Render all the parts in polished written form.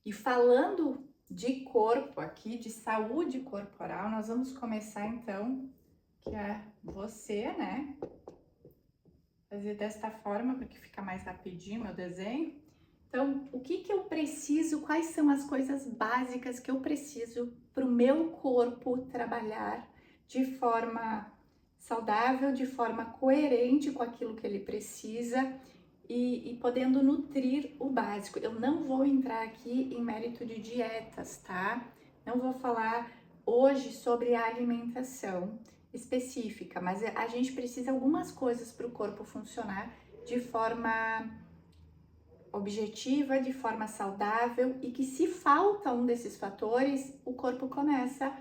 E falando de corpo aqui, de saúde corporal, nós vamos começar então, que é você, né? Fazer desta forma, porque fica mais rapidinho meu desenho. Então, o que que eu preciso? Quais são as coisas básicas que eu preciso para o meu corpo trabalhar de forma saudável, de forma coerente com aquilo que ele precisa e podendo nutrir o básico. Eu não vou entrar aqui em mérito de dietas, tá? Não vou falar hoje sobre a alimentação específica, mas a gente precisa algumas coisas para o corpo funcionar de forma objetiva, de forma saudável e que se falta um desses fatores, o corpo começa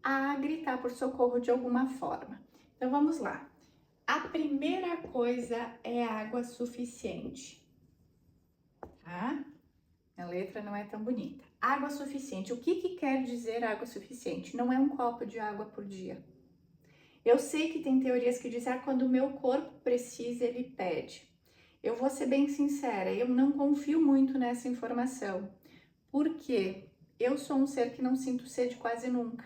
a gritar por socorro de alguma forma. Então vamos lá. A primeira coisa é água suficiente, tá? A letra não é tão bonita. Água suficiente. O que que quer dizer água suficiente? Não é um copo de água por dia. Eu sei que tem teorias que dizem, quando o meu corpo precisa, ele pede. Eu vou ser bem sincera, eu não confio muito nessa informação, porque eu sou um ser que não sinto sede quase nunca.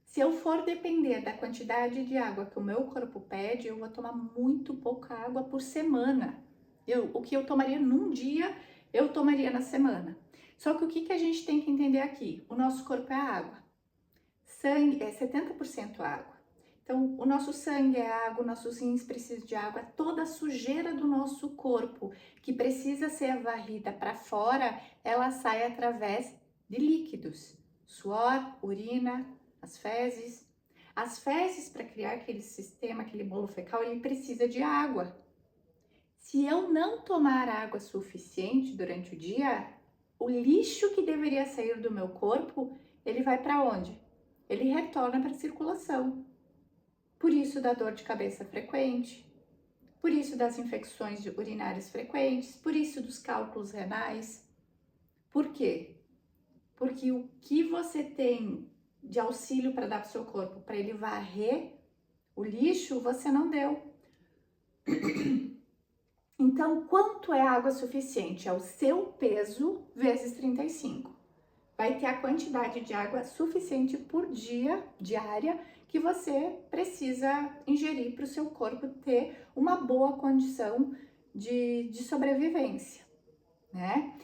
Se eu for depender da quantidade de água que o meu corpo pede, eu vou tomar muito pouca água por semana. O que eu tomaria num dia, eu tomaria na semana. Só que o que a gente tem que entender aqui? O nosso corpo é água. Sangue é 70% água. Então, o nosso sangue é água, nossos rins precisam de água, toda a sujeira do nosso corpo que precisa ser varrida para fora, ela sai através de líquidos, suor, urina, as fezes. As fezes, para criar aquele sistema, aquele bolo fecal, ele precisa de água. Se eu não tomar água suficiente durante o dia, o lixo que deveria sair do meu corpo, ele vai para onde? Ele retorna para a circulação. Por isso da dor de cabeça frequente, por isso das infecções urinárias frequentes, por isso dos cálculos renais. Por quê? Porque o que você tem de auxílio para dar para o seu corpo, para ele varrer o lixo, você não deu. Então, quanto é água suficiente? É o seu peso vezes 35. Vai ter a quantidade de água suficiente por dia, diária, que você precisa ingerir para o seu corpo ter uma boa condição de sobrevivência, né?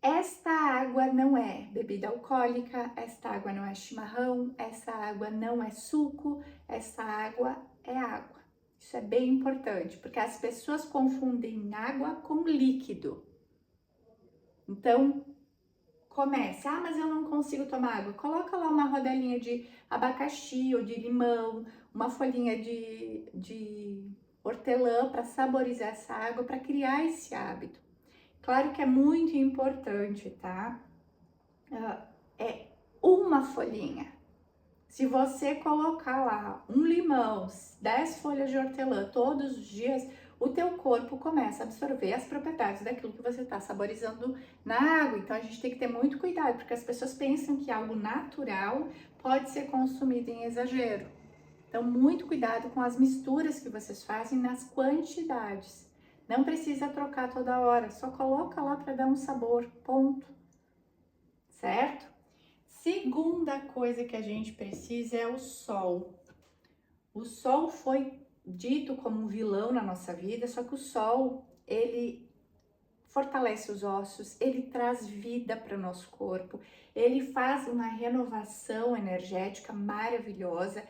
Esta água não é bebida alcoólica, esta água não é chimarrão, essa água não é suco, essa água é água. Isso é bem importante, porque as pessoas confundem água com líquido. Então, comece, mas eu não consigo tomar água. Coloca lá uma rodelinha de abacaxi ou de limão, uma folhinha de hortelã para saborizar essa água, para criar esse hábito. Claro que é muito importante, tá? É uma folhinha. Se você colocar lá um limão, 10 folhas de hortelã todos os dias, o teu corpo começa a absorver as propriedades daquilo que você está saborizando na água. Então a gente tem que ter muito cuidado, porque as pessoas pensam que algo natural pode ser consumido em exagero. Então muito cuidado com as misturas que vocês fazem nas quantidades. Não precisa trocar toda hora, só coloca lá para dar um sabor, ponto. Certo? Segunda coisa que a gente precisa é o sol. O sol foi dito como um vilão na nossa vida, só que o sol, ele fortalece os ossos, ele traz vida para o nosso corpo, ele faz uma renovação energética maravilhosa,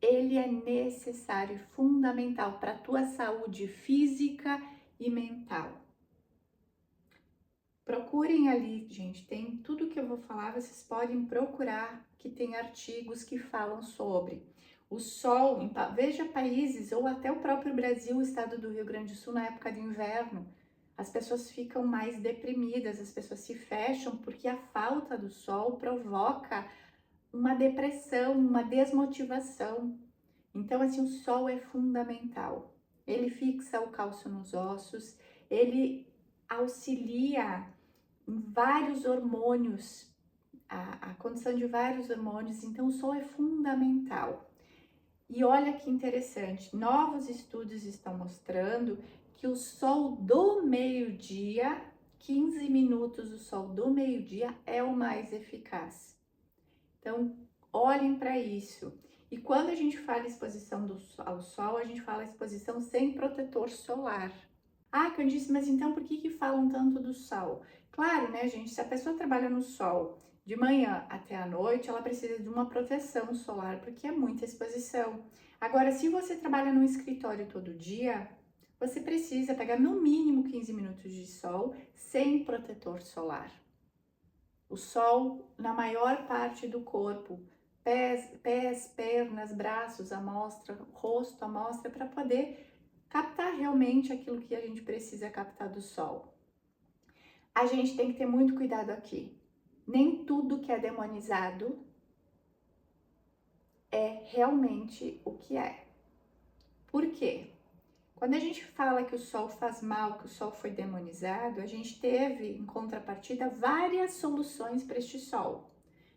ele é necessário e fundamental para a tua saúde física e mental. Procurem ali, gente, tem tudo que eu vou falar, vocês podem procurar, que tem artigos que falam sobre. O sol, veja países, ou até o próprio Brasil, o estado do Rio Grande do Sul, na época de inverno, as pessoas ficam mais deprimidas, as pessoas se fecham, porque a falta do sol provoca uma depressão, uma desmotivação. Então, assim, o sol é fundamental. Ele fixa o cálcio nos ossos, ele auxilia em vários hormônios, a condição de vários hormônios, então o sol é fundamental. E olha que interessante, novos estudos estão mostrando que o sol do meio-dia, 15 minutos do sol do meio-dia é o mais eficaz. Então, olhem para isso. E quando a gente fala exposição ao sol, a gente fala exposição sem protetor solar. Ah, Candice, mas então por que falam tanto do sol? Claro, né, gente? Se a pessoa trabalha no sol de manhã até a noite, ela precisa de uma proteção solar, porque é muita exposição. Agora, se você trabalha no escritório todo dia, você precisa pegar no mínimo 15 minutos de sol sem protetor solar. O sol na maior parte do corpo, pés, pernas, braços, à mostra, rosto à mostra, para poder captar realmente aquilo que a gente precisa captar do sol. A gente tem que ter muito cuidado aqui. Nem tudo que é demonizado é realmente o que é. Por quê? Quando a gente fala que o sol faz mal, que o sol foi demonizado, a gente teve, em contrapartida, várias soluções para este sol.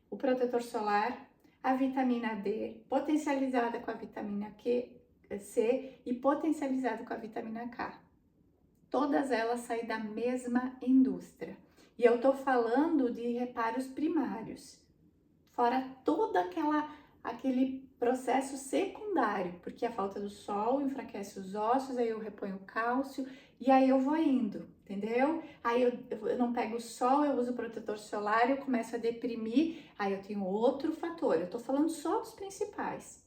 O protetor solar, a vitamina D, potencializada com a vitamina C e potencializada com a vitamina K. Todas elas saem da mesma indústria. E eu tô falando de reparos primários, fora todo aquele processo secundário, porque a falta do sol enfraquece os ossos, aí eu reponho cálcio e aí eu vou indo, entendeu? Aí eu não pego o sol, eu uso protetor solar, eu começo a deprimir, aí eu tenho outro fator, eu tô falando só dos principais.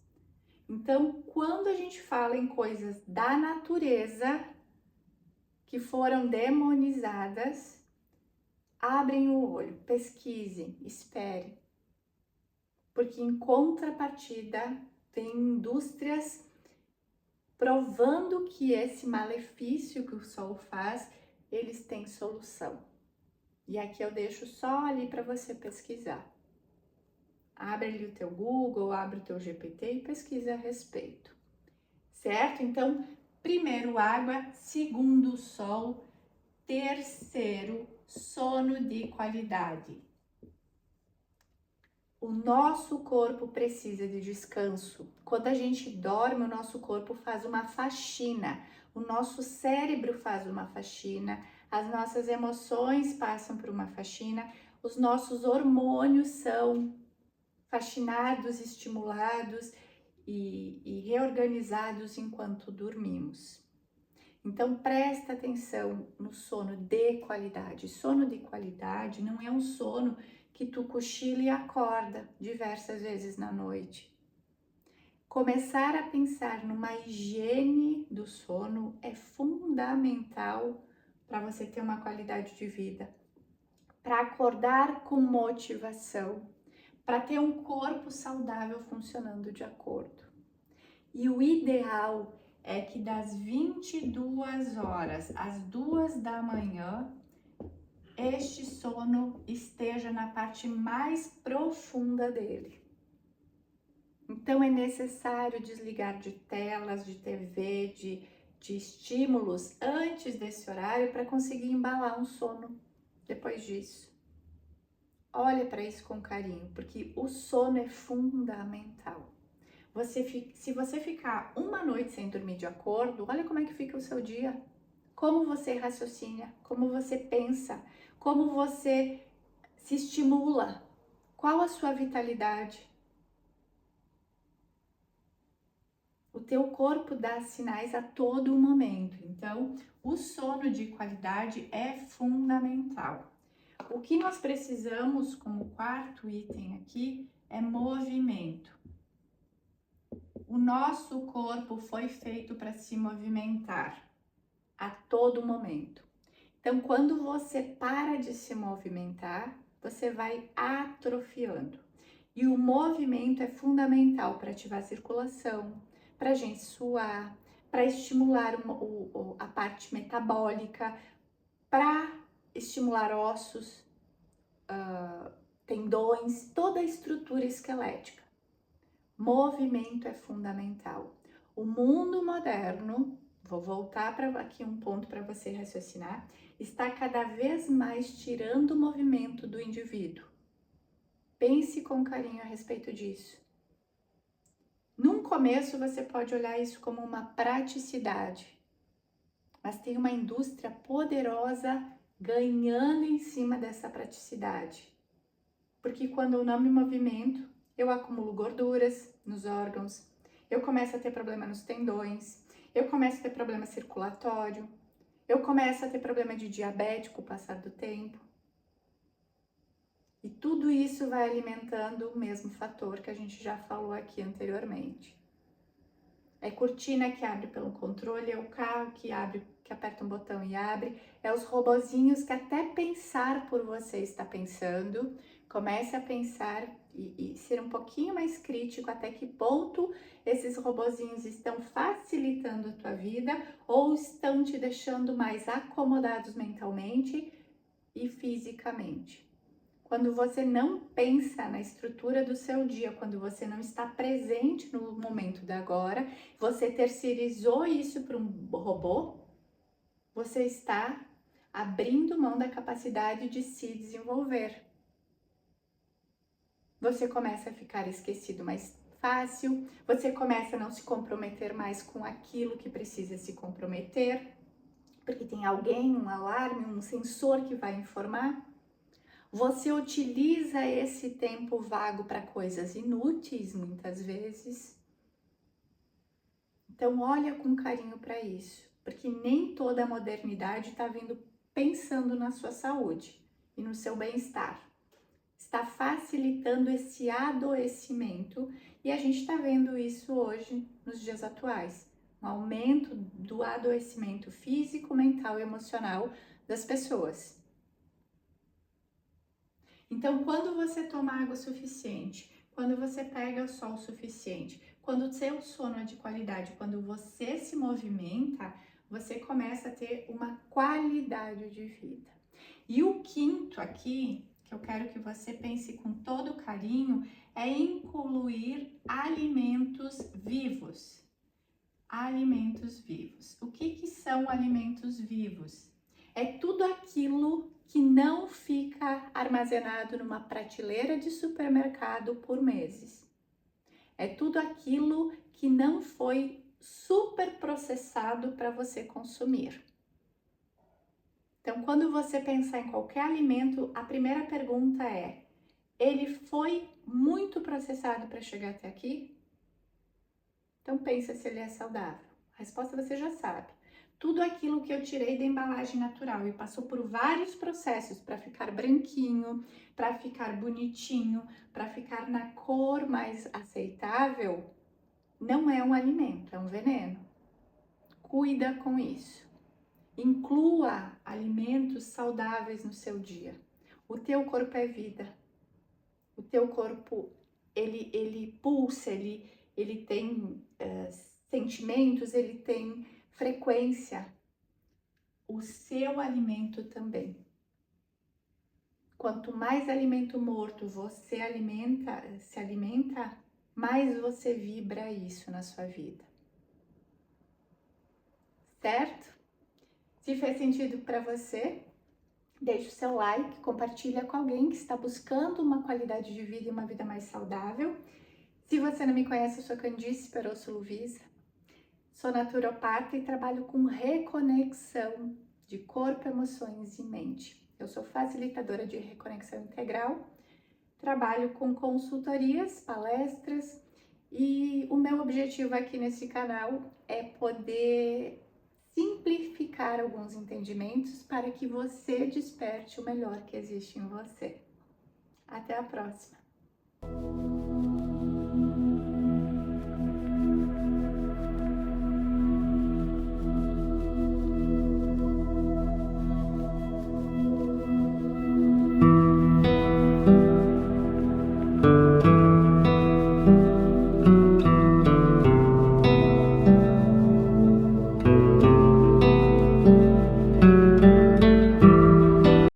Então, quando a gente fala em coisas da natureza que foram demonizadas, abrem o olho, pesquise, espere. Porque em contrapartida tem indústrias provando que esse malefício que o sol faz, eles têm solução. E aqui eu deixo só ali para você pesquisar. Abre ali o teu Google, abre o teu GPT e pesquisa a respeito. Certo? Então, primeiro água, segundo sol, terceiro sono de qualidade. O nosso corpo precisa de descanso. Quando a gente dorme, o nosso corpo faz uma faxina, o nosso cérebro faz uma faxina, as nossas emoções passam por uma faxina, os nossos hormônios são faxinados, estimulados e reorganizados enquanto dormimos. Então, presta atenção no sono de qualidade. Sono de qualidade não é um sono que tu cochila e acorda diversas vezes na noite. Começar a pensar numa higiene do sono é fundamental para você ter uma qualidade de vida, para acordar com motivação, para ter um corpo saudável funcionando de acordo. E o ideal é que das 22 horas às 2 da manhã, este sono esteja na parte mais profunda dele. Então é necessário desligar de telas, de TV, de estímulos antes desse horário para conseguir embalar um sono depois disso. Olha para isso com carinho, porque o sono é fundamental. Se você ficar uma noite sem dormir de acordo, olha como é que fica o seu dia. Como você raciocina, como você pensa, como você se estimula, qual a sua vitalidade. O teu corpo dá sinais a todo momento, então o sono de qualidade é fundamental. O que nós precisamos como quarto item aqui é movimento. O nosso corpo foi feito para se movimentar a todo momento. Então, quando você para de se movimentar, você vai atrofiando. E o movimento é fundamental para ativar a circulação, para a gente suar, para estimular a parte metabólica, para estimular ossos, tendões, toda a estrutura esquelética. Movimento é fundamental. O mundo moderno, vou voltar para aqui um ponto para você raciocinar, está cada vez mais tirando o movimento do indivíduo. Pense com carinho a respeito disso. Num começo você pode olhar isso como uma praticidade, mas tem uma indústria poderosa ganhando em cima dessa praticidade. Porque quando eu não me movimento, eu acumulo gorduras nos órgãos, eu começo a ter problema nos tendões, eu começo a ter problema circulatório, eu começo a ter problema de diabetes com o passar do tempo. E tudo isso vai alimentando o mesmo fator que a gente já falou aqui anteriormente. É cortina que abre pelo controle, é o carro que abre, que aperta um botão e abre, é os robozinhos que até pensar por você está pensando. Comece a pensar e ser um pouquinho mais crítico até que ponto esses robozinhos estão facilitando a tua vida ou estão te deixando mais acomodados mentalmente e fisicamente. Quando você não pensa na estrutura do seu dia, quando você não está presente no momento da agora, você terceirizou isso para um robô, você está abrindo mão da capacidade de se desenvolver. Você começa a ficar esquecido mais fácil, você começa a não se comprometer mais com aquilo que precisa se comprometer, porque tem alguém, um alarme, um sensor que vai informar. Você utiliza esse tempo vago para coisas inúteis, muitas vezes. Então, olha com carinho para isso, porque nem toda a modernidade está vindo pensando na sua saúde e no seu bem-estar. Está facilitando esse adoecimento e a gente está vendo isso hoje, nos dias atuais. Um aumento do adoecimento físico, mental e emocional das pessoas. Então, quando você toma água suficiente, quando você pega o sol suficiente, quando o seu sono é de qualidade, quando você se movimenta, você começa a ter uma qualidade de vida. E o quinto aqui, que eu quero que você pense com todo carinho, é incluir alimentos vivos. Alimentos vivos. O que são alimentos vivos? É tudo aquilo que não fica armazenado numa prateleira de supermercado por meses. É tudo aquilo que não foi super processado para você consumir. Então, quando você pensar em qualquer alimento, a primeira pergunta é: ele foi muito processado para chegar até aqui? Então, pensa se ele é saudável. A resposta você já sabe. Tudo aquilo que eu tirei da embalagem natural e passou por vários processos para ficar branquinho, para ficar bonitinho, para ficar na cor mais aceitável, não é um alimento, é um veneno. Cuida com isso. Inclua alimentos saudáveis no seu dia. O teu corpo é vida. O teu corpo, ele pulsa, ele tem sentimentos, ele tem frequência. O seu alimento também. Quanto mais alimento morto você se alimenta, mais você vibra isso na sua vida. Certo? Se fez sentido para você, deixe o seu like, compartilha com alguém que está buscando uma qualidade de vida e uma vida mais saudável. Se você não me conhece, eu sou Candice Perosso Luvisa. Sou naturopata e trabalho com reconexão de corpo, emoções e mente. Eu sou facilitadora de reconexão integral, trabalho com consultorias, palestras e o meu objetivo aqui nesse canal é poder simplificar alguns entendimentos para que você desperte o melhor que existe em você. Até a próxima!